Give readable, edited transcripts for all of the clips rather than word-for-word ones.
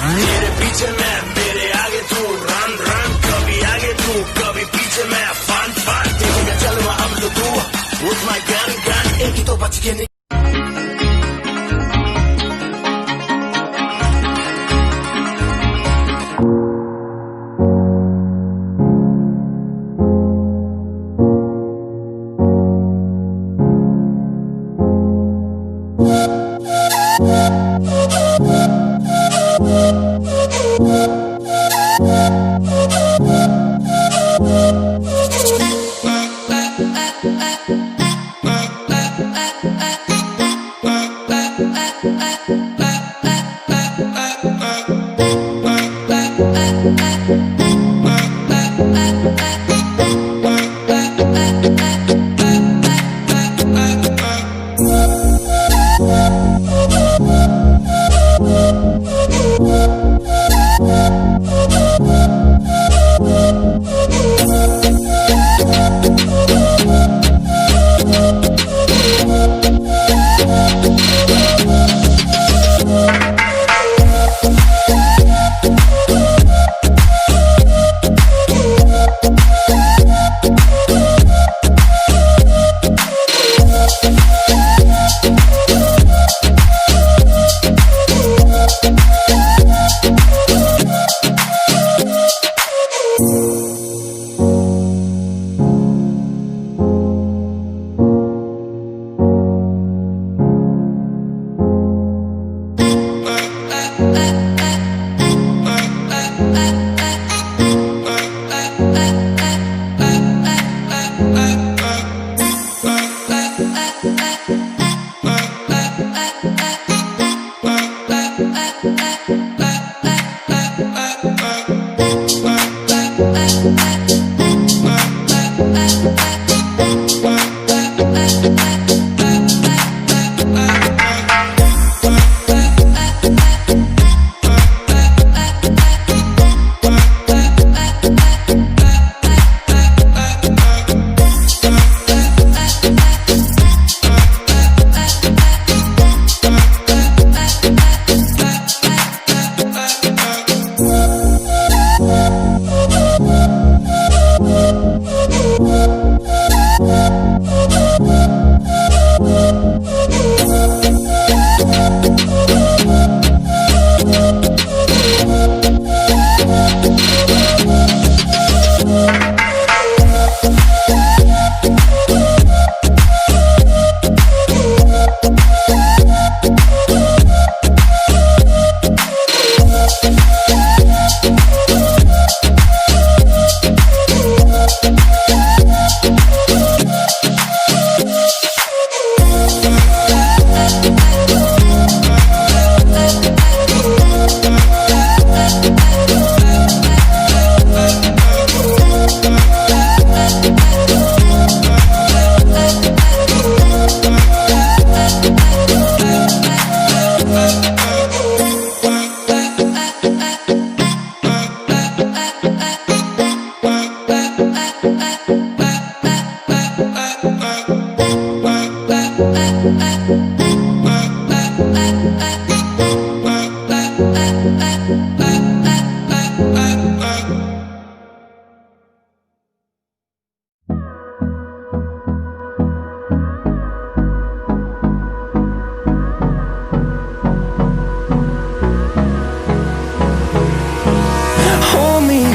तेरे पीछे मैं मेरे आगे तू रन रन कभी आगे तू कभी पीछे मैं फन फन देखेगा चलवा अब तो तू with my gun gun एक ही तो बच के नहीं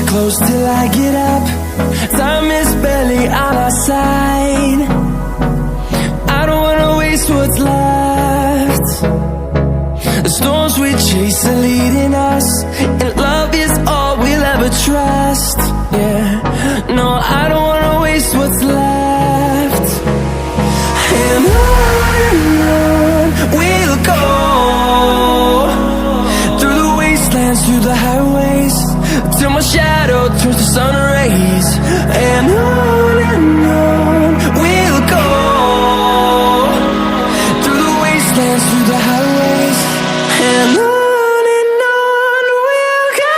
close till I get up. Time is barely on our side. I don't wanna waste what's left. The storms we chase are leading us, and love is all we'll ever trust. Yeah, no, I don't wanna waste what's left. And on we'll go, through the wastelands, through the highways, till my shadow turns to sun rays. And on we'll go, through the wastelands, through the highways, and on we'll go.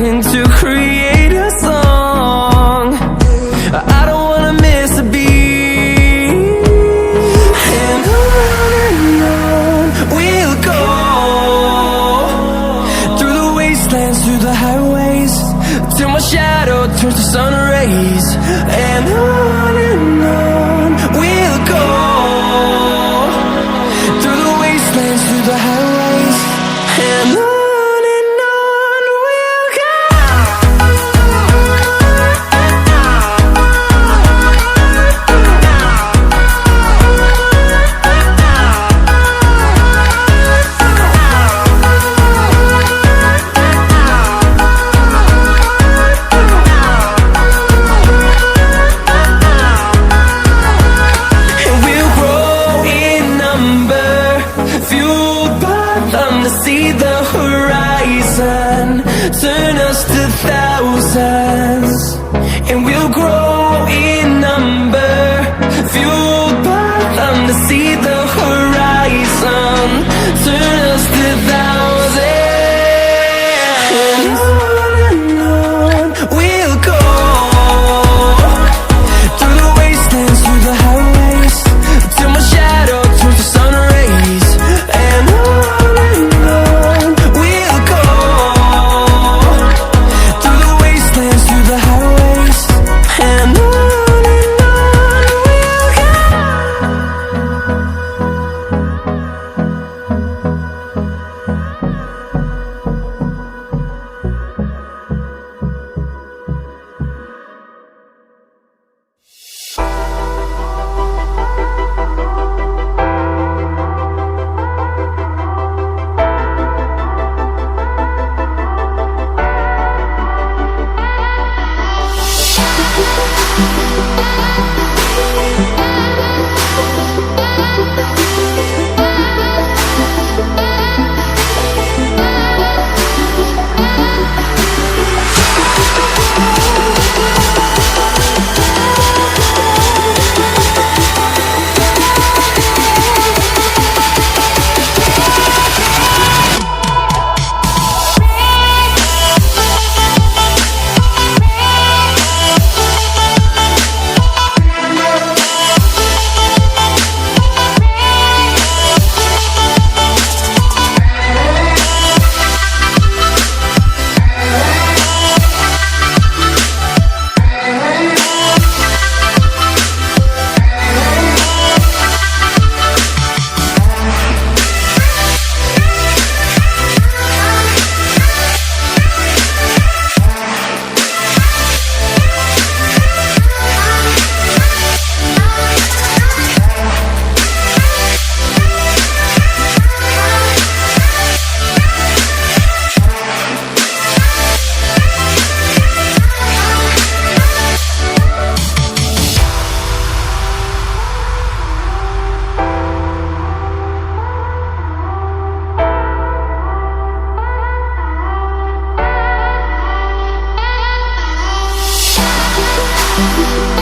trying to create a song. I don't wanna miss a beat. And on we'll go, through the wastelands, through the highways, till my shadow turns to sun rays. And on we'll go, through the wastelands, through the highways, and on we'll go. And we'll grow in number, fueled by them to see the horizon, turn us to thousands. And we'll grow in number, fueled by them to see the horizon, turn us to thousands. And on we'll go, through the wastelands, through the highways, till my shadow turns to sun rays. And on we'll go, through the wastelands, through the highways, and on we'll go. We'll be right back.